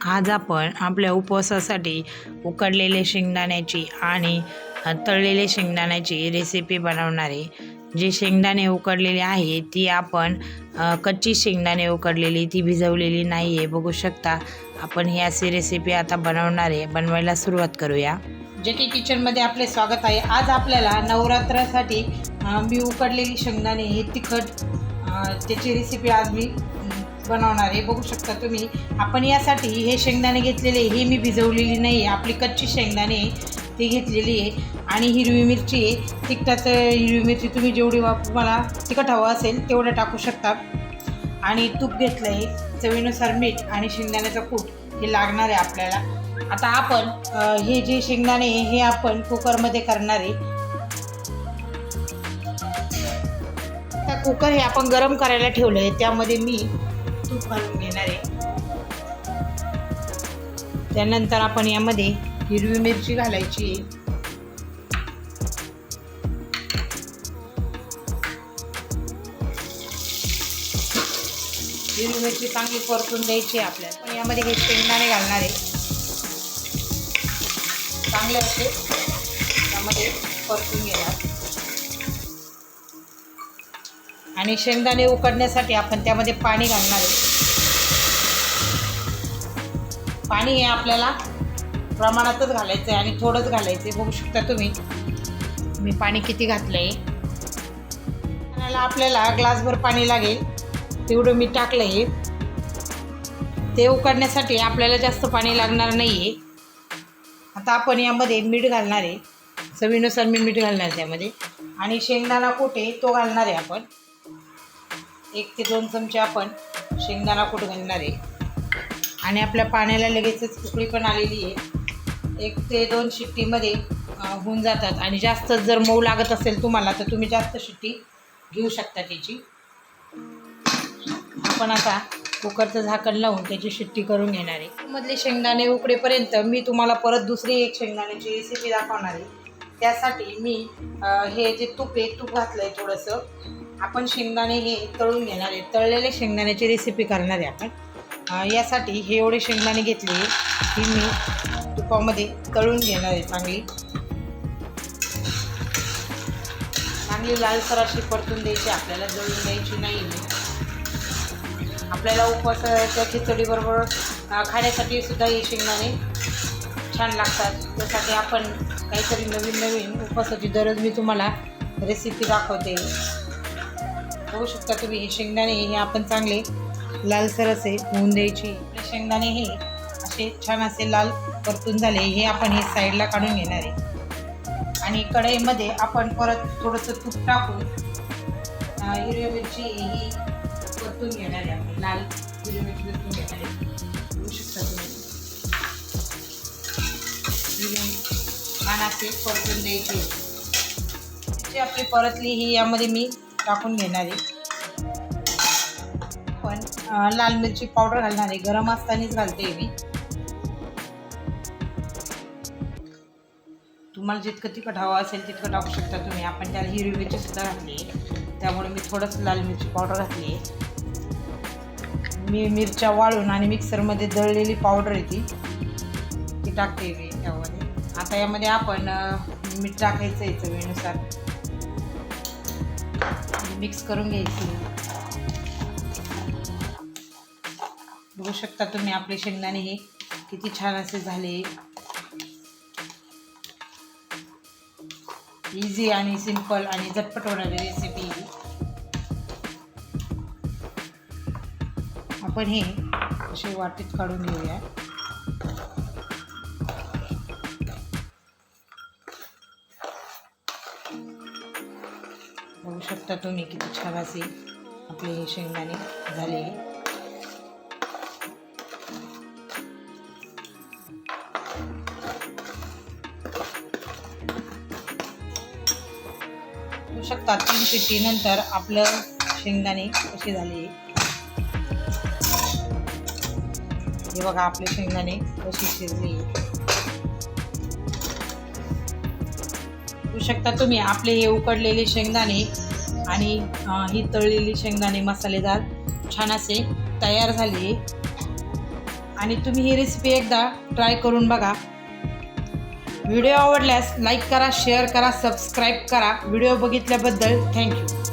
आज आपण आपल्या उपवासासाठी उकडलेले शेंगदाण्याची आणि तळलेले शेंगदाण्याची रेसिपी बनवणार आहे. जे शेंगदाणे उकडलेले आहे ती आपण कच्ची शेंगदाणे उकडलेली, ती भिजवलेली नाही आहे. बघू शकता आपण ही अशी रेसिपी आता बनवणार आहे. बनवायला सुरुवात करूया. जे की किचनमध्ये आपले स्वागत आहे. आज आपल्याला नवरात्रासाठी मी उकडलेली शेंगदाणे हे तिखट त्याची रेसिपी आज मी बनवणार आहे. बघू शकता तुम्ही. आपण यासाठी हे शेंगदाणे घेतलेले, हे मी भिजवलेली नाही आहे, आपली कच्ची शेंगदाणे ती घेतलेली आहे. आणि हिरवी मिरची आहे. तिखटात हिरवी मिरची तुम्ही जेवढी तुम्हाला तिखट हवं असेल तेवढं टाकू शकता. आणि तूप घेतलं आहे, चवीनुसार मीठ आणि शेंगदाण्याचा कूट हे लागणार आहे आपल्याला. आता आपण हे जे शेंगदाणे हे आपण कुकरमध्ये करणार आहे. आता कुकर हे आपण गरम करायला ठेवलं आहे, त्यामध्ये मी तूप घालून घेणार आहे. त्यानंतर आपण यामध्ये हिरवी मिरची घालायची आहे. हिरवी मिरची चांगली परतून द्यायची आहे आपल्याला. पण यामध्ये हे शेंगदाणे घालणार आहे. चांगले असे त्यामध्ये परतून घेणार. आणि शेंगदाणे उकडण्यासाठी आपण त्यामध्ये पाणी घालणार आहे. पाणी हे आपल्याला प्रमाणातच घालायचं आहे आणि थोडंच घालायचं आहे. बघू शकता तुम्ही मी पाणी किती घातलं आहे. आपल्याला ग्लासभर पाणी लागेल तेवढं मी टाकलं आहे. ते उकडण्यासाठी आपल्याला जास्त पाणी लागणार नाही आहे. आता आपण यामध्ये मीठ घालणार आहे. चवीनुसार मी मीठ घालणार आहे त्यामध्ये. आणि शेंगदाणा कूट आहे तो घालणार आहे आपण. 1 ते 2 चमचे आपण शेंगदाणा कूट घालणार आहे. आणि आपल्या पाण्याला लगेचच उकळी पण आलेली आहे. 1 ते 2 शिट्टीमध्ये होऊन जातात. आणि जास्त जर मऊ लागत असेल तुम्हाला तर तुम्ही जास्त शिट्टी घेऊ शकता त्याची. आपण आता कुकरचं झाकण लावून त्याची शिट्टी करून घेणार आहे. मधले शेंगदाणे उकडेपर्यंत मी तुम्हाला परत दुसरी एक शेंगदाण्याची रेसिपी दाखवणार आहे. त्यासाठी मी हे जे तूप आहे तूप घातलं आहे थोडंसं. आपण शेंगदाणे हे तळून घेणार आहे. तळलेले शेंगदाण्याची रेसिपी करणार आहे आपण. यासाठी हे एवढे शेंगदाणे घेतले ही मी तुपामध्ये तळून घेणार आहे. चांगली लालसर अशी परतून द्यायची आपल्याला, जळून द्यायची नाही. आपल्याला उपवासाच्या खिचडीबरोबर खाण्यासाठी सुद्धा हे शेंगदाणे छान लागतात. त्यासाठी आपण काहीतरी नवीन उपवासाची दररोज मी तुम्हाला रेसिपी दाखवते. बघू शकता तुम्ही हे शेंगदाणे हे आपण चांगले लालसर असे होऊन द्यायची. शेंगदाणे हे असे छान असे लाल परतून झाले. हे आपण हे साईडला काढून घेणार आहे. आणि कढईमध्ये आपण परत थोडंसं तूप टाकून हिरवी मिरची ही परतून घेणार आहे. आपण लाल हिरवी मिरची परतून घेणार आहे. बघू शकता तुम्ही. छान असे परतून द्यायची. जी आपली परतली ही यामध्ये मी टाकून घेणार आहे. पण लाल मिरची पावडर घालणार आहे. गरम असतानाच घालते मी. तुम्हाला जितकं तिखट हवं असेल तितकं टाकू शकता तुम्ही. आपण त्याला हिरवी मिरची सुद्धा घातली आहे, त्यामुळे मी थोडंसं लाल मिरची पावडर घातली आहे. मी मिरच्या वाळून आणि मिक्सरमध्ये दळलेली पावडर आहे ती टाकते मी त्यामध्ये. आता यामध्ये आपण मीठ टाकायचं आहे चवीनुसार. मिक्स करून घ्यायची. बघू शकता तुम्ही आपले शेंगदाणे हे किती छान असे झाले. इझी आणि सिंपल आणि झटपट होणारी रेसिपी. आपण हे असे वाटीत काढून घेऊया. बघू शकता तुम्ही किती छान असे आपले हे शेंगदाणे झाले. बघू शकता 3 शिट्टीनंतर आपलं शेंगदाणे कसे झाले. हे बघा आपले शेंगदाणे कशी शिजले. बघू शकता तुम्ही आपले हे उकडलेले शेंगदाणे आणि ही तळलेली शेंगदाणे मसालेदार छान असे तयार झाले. आणि तुम्ही ही रेसिपी एकदा ट्राय करून बघा. व्हिडिओ आवडल्यास लाईक करा, शेअर करा, सबस्क्राईब करा. व्हिडिओ बघितल्याबद्दल थँक्यू.